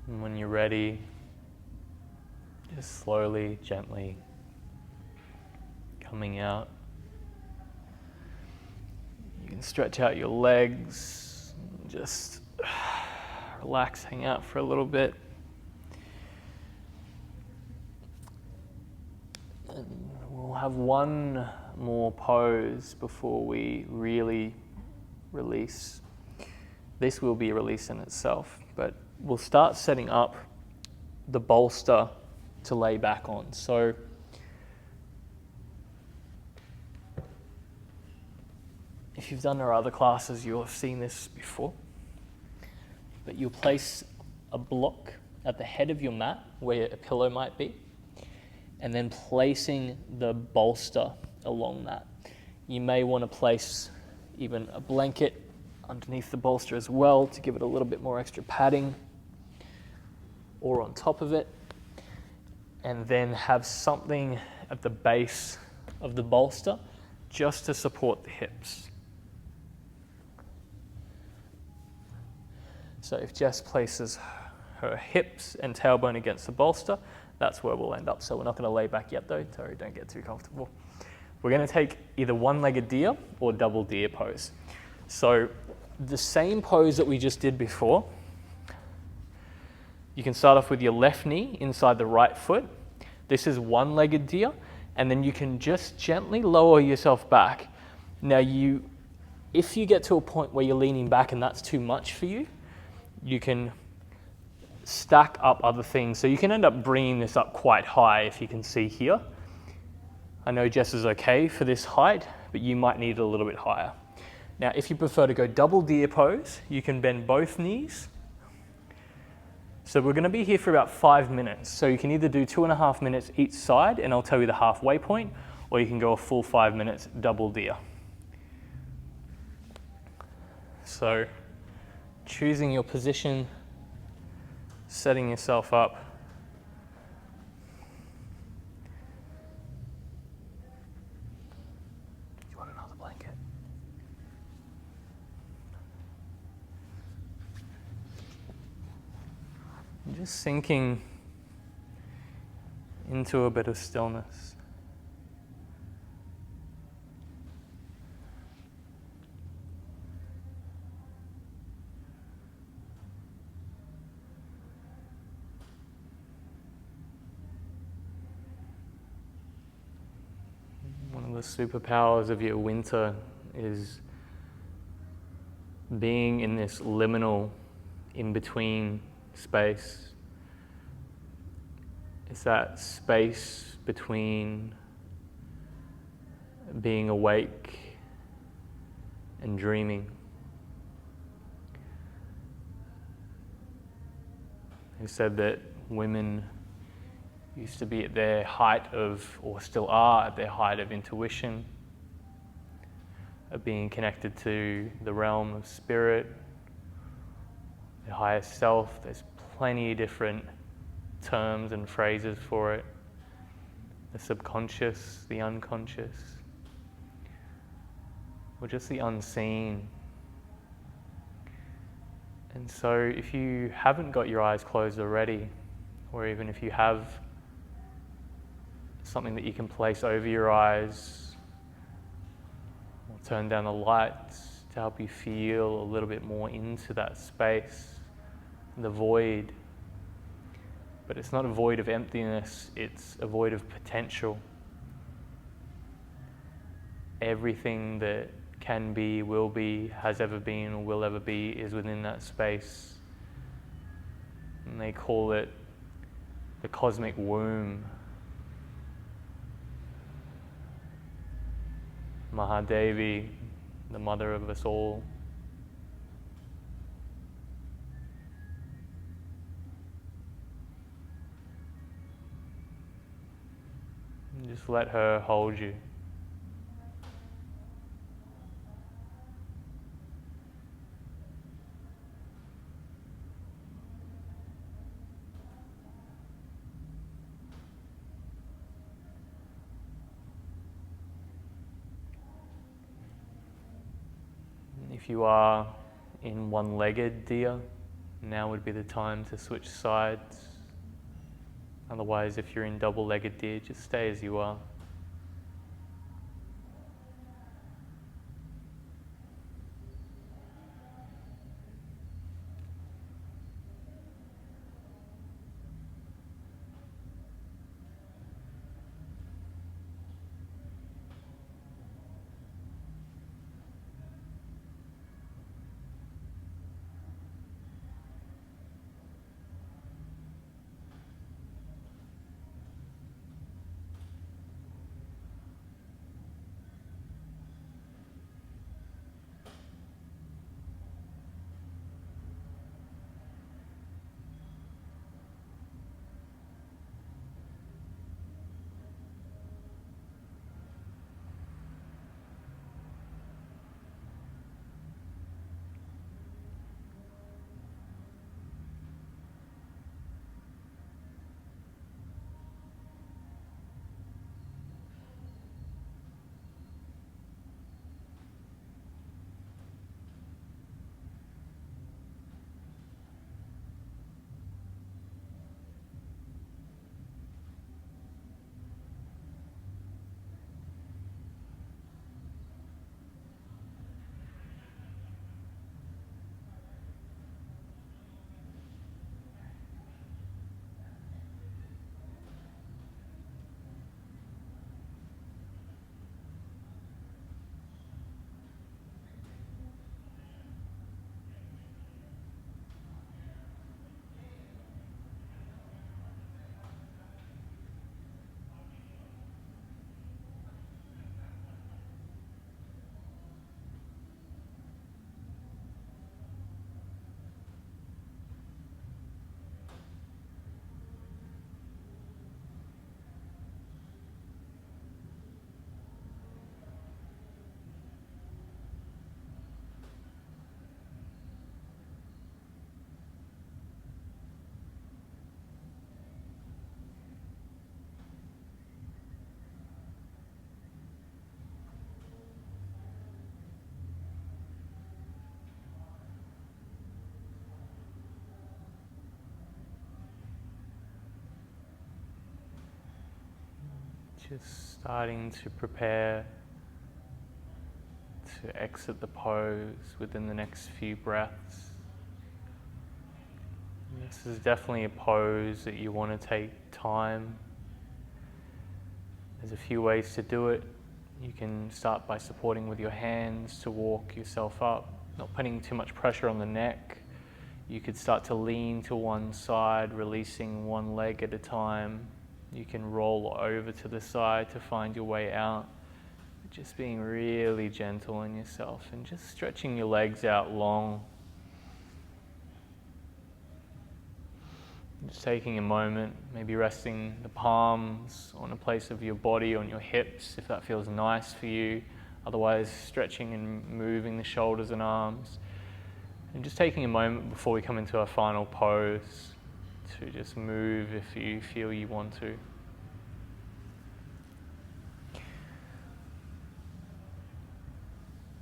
And when you're ready, just slowly, gently coming out. You can stretch out your legs, just relax, hang out for a little bit. And we'll have one more pose before we really release. This will be a release in itself, but we'll start setting up the bolster to lay back on. So if you've done our other classes, you'll have seen this before. But you'll place a block at the head of your mat where a pillow might be, and then placing the bolster along that. You may want to place even a blanket underneath the bolster as well to give it a little bit more extra padding, or on top of it, and then have something at the base of the bolster just to support the hips. So if Jess places her hips and tailbone against the bolster, that's where we'll end up. So we're not going to lay back yet though, so don't get too comfortable. We're going to take either one-legged deer or double deer pose. So the same pose that we just did before, you can start off with your left knee inside the right foot. This is one-legged deer, and then you can just gently lower yourself back. Now if you get to a point where you're leaning back and that's too much for you, you can stack up other things. So you can end up bringing this up quite high, if you can see here. I know Jess is okay for this height, but you might need it a little bit higher. Now, if you prefer to go double deer pose, you can bend both knees. So we're going to be here for about 5 minutes. So you can either do 2.5 minutes each side, and I'll tell you the halfway point, or you can go a full 5 minutes double deer. So choosing your position, setting yourself up. You want another blanket? Just sinking into a bit of stillness. One of the superpowers of your winter is being in this liminal in-between space. It's that space between being awake and dreaming. Who said that women used to be at their height of, or still are at their height of intuition, of being connected to the realm of spirit, the higher self. There's plenty of different terms and phrases for it. The subconscious, the unconscious, or just the unseen. And so if you haven't got your eyes closed already, or even if you have something that you can place over your eyes, or turn down the lights to help you feel a little bit more into that space, the void. But it's not a void of emptiness, it's a void of potential. Everything that can be, will be, has ever been, or will ever be is within that space. And they call it the cosmic womb. Mahadevi, the mother of us all. And just let her hold you. If you are in one-legged deer, now would be the time to switch sides. Otherwise, if you're in double-legged deer, just stay as you are. Just starting to prepare to exit the pose within the next few breaths. This is definitely a pose that you want to take time. There's a few ways to do it. You can start by supporting with your hands to walk yourself up, not putting too much pressure on the neck. You could start to lean to one side, releasing one leg at a time. You can roll over to the side to find your way out. Just being really gentle on yourself and just stretching your legs out long. Just taking a moment, maybe resting the palms on a place of your body, on your hips, if that feels nice for you. Otherwise, stretching and moving the shoulders and arms. And just taking a moment before we come into our final pose to just move if you feel you want to.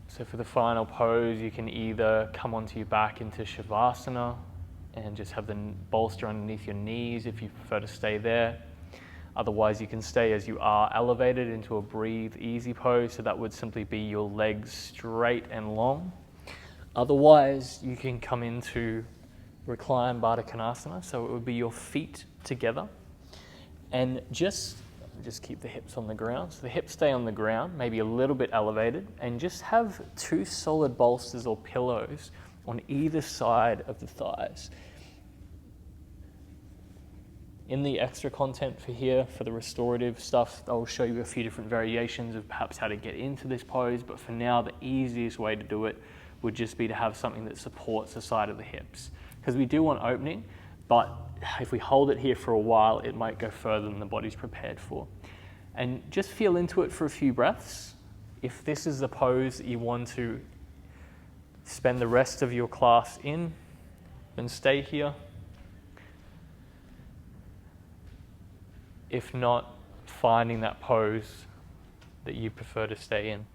So for the final pose, you can either come onto your back into Shavasana and just have the bolster underneath your knees if you prefer to stay there. Otherwise, you can stay as you are, elevated into a breathe easy pose. So that would simply be your legs straight and long. Otherwise, you can come into recline Baddha Konasana. So it would be your feet together. And just keep the hips on the ground. So the hips stay on the ground, maybe a little bit elevated. And just have two solid bolsters or pillows on either side of the thighs. In the extra content for here, for the restorative stuff, I'll show you a few different variations of perhaps how to get into this pose, but for now, the easiest way to do it would just be to have something that supports the side of the hips. Because we do want opening, but if we hold it here for a while, it might go further than the body's prepared for. And just feel into it for a few breaths. If this is the pose that you want to spend the rest of your class in, then stay here. If not, finding that pose that you prefer to stay in.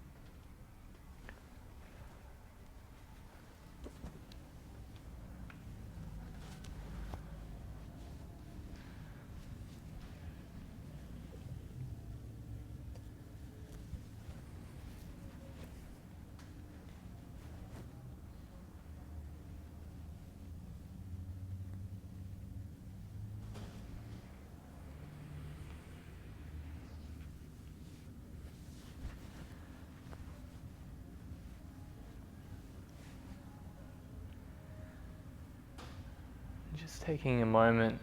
Just taking a moment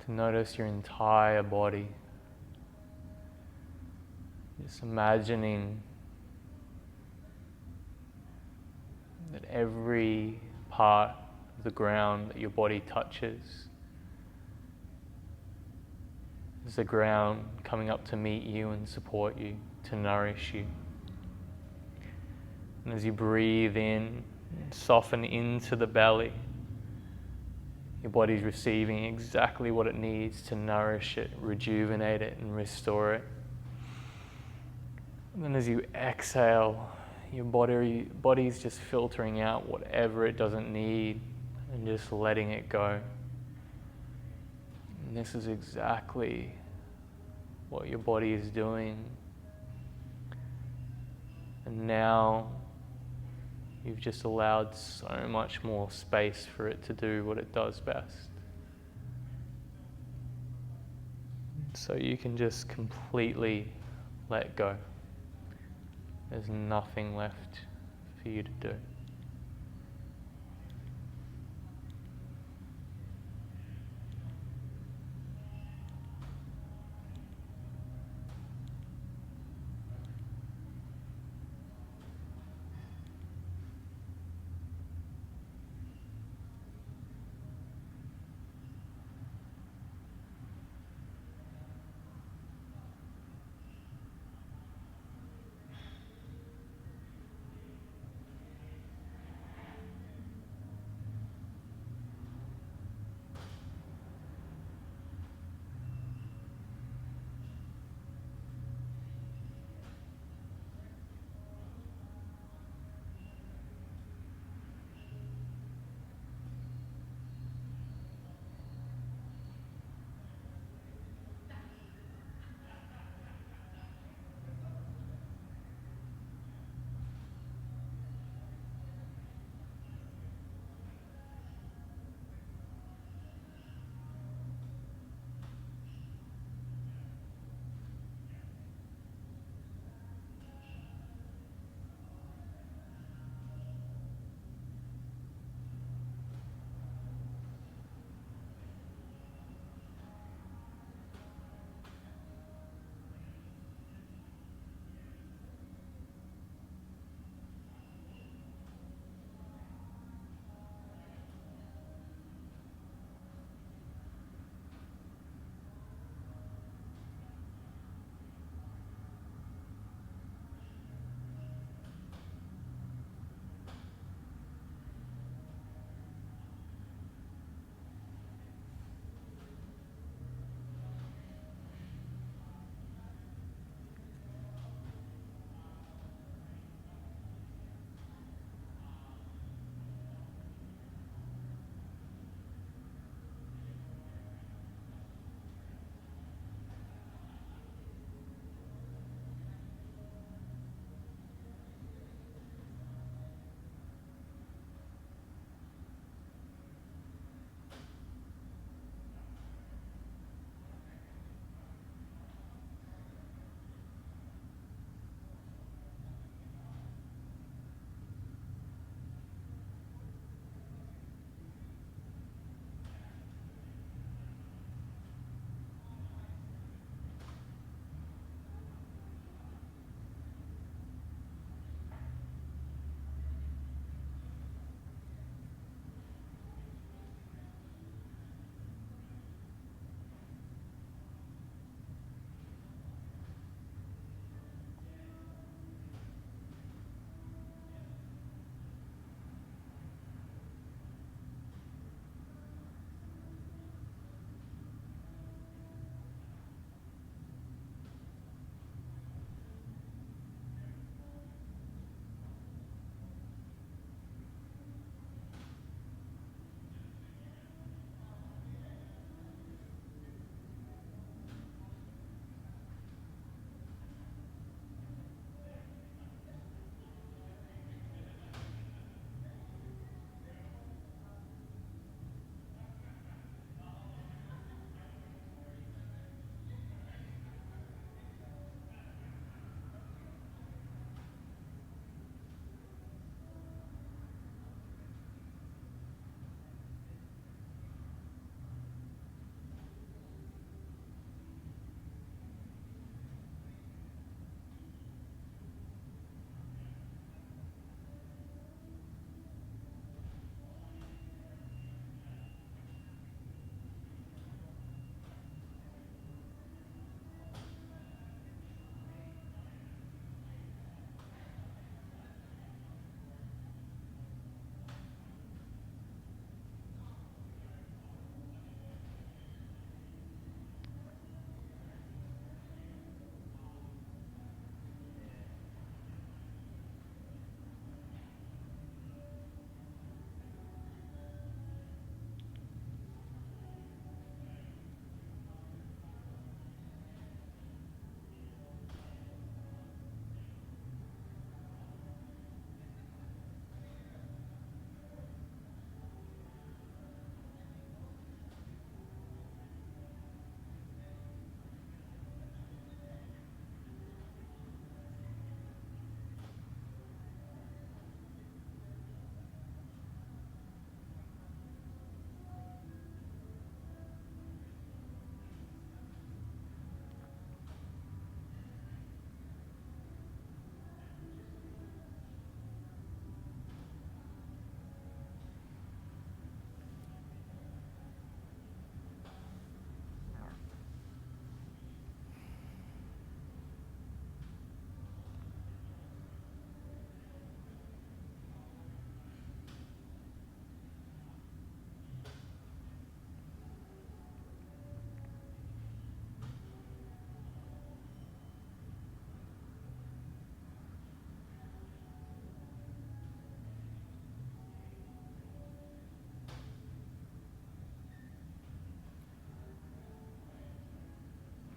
to notice your entire body. Just imagining that every part of the ground that your body touches is the ground coming up to meet you and support you, to nourish you. And as you breathe in, soften into the belly, your body's receiving exactly what it needs to nourish it, rejuvenate it, and restore it. And then as you exhale, your body's just filtering out whatever it doesn't need and just letting it go. And this is exactly what your body is doing. And now you've just allowed so much more space for it to do what it does best. So you can just completely let go. There's nothing left for you to do.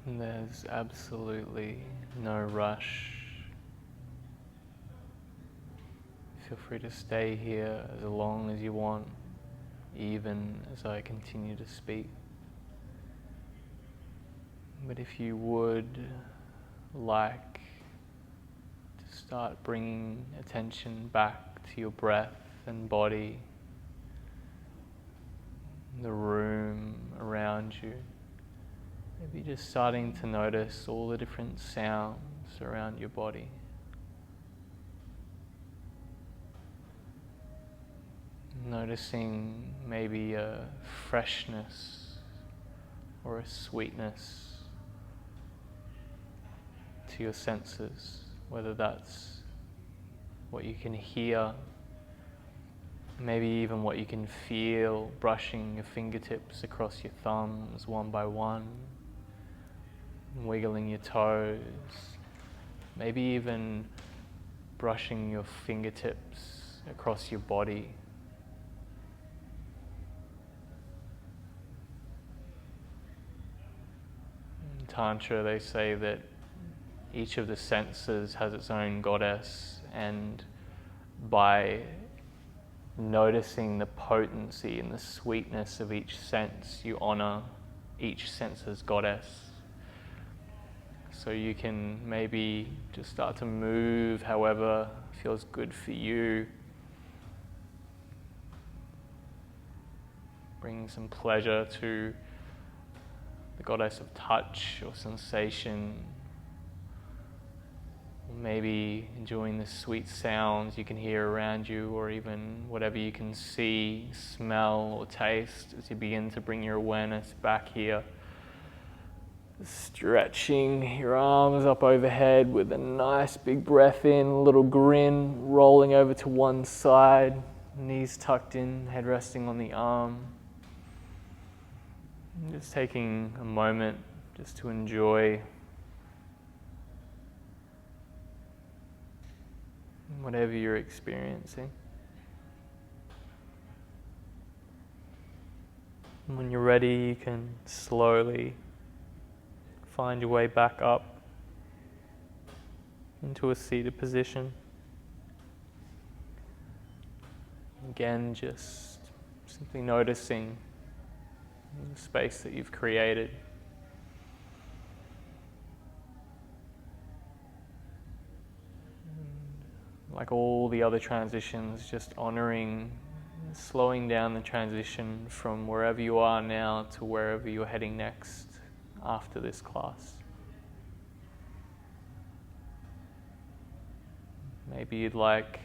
And there's absolutely no rush. Feel free to stay here as long as you want, even as I continue to speak. But if you would like to start bringing attention back to your breath and body, the room around you, maybe just starting to notice all the different sounds around your body. Noticing maybe a freshness or a sweetness to your senses, whether that's what you can hear, maybe even what you can feel, brushing your fingertips across your thumbs one by one, wiggling your toes, maybe even brushing your fingertips across your body. In Tantra, they say that each of the senses has its own goddess, and by noticing the potency and the sweetness of each sense, you honor each sense's goddess. So you can maybe just start to move however feels good for you. Bring some pleasure to the goddess of touch or sensation. Maybe enjoying the sweet sounds you can hear around you, or even whatever you can see, smell, or taste as you begin to bring your awareness back here. Stretching your arms up overhead with a nice big breath in, a little grin, rolling over to one side, knees tucked in, head resting on the arm. And just taking a moment just to enjoy whatever you're experiencing. And when you're ready, you can slowly find your way back up into a seated position. Again, just simply noticing the space that you've created. Like all the other transitions, just honoring, slowing down the transition from wherever you are now to wherever you're heading next after this class. Maybe you'd like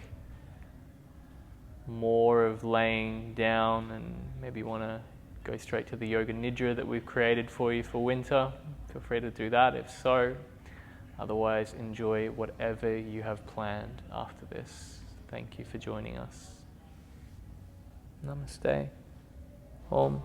more of laying down, and maybe you want to go straight to the yoga nidra that we've created for you for winter. Feel free to do that if so. Otherwise, enjoy whatever you have planned after this. Thank you for joining us. Namaste. Om.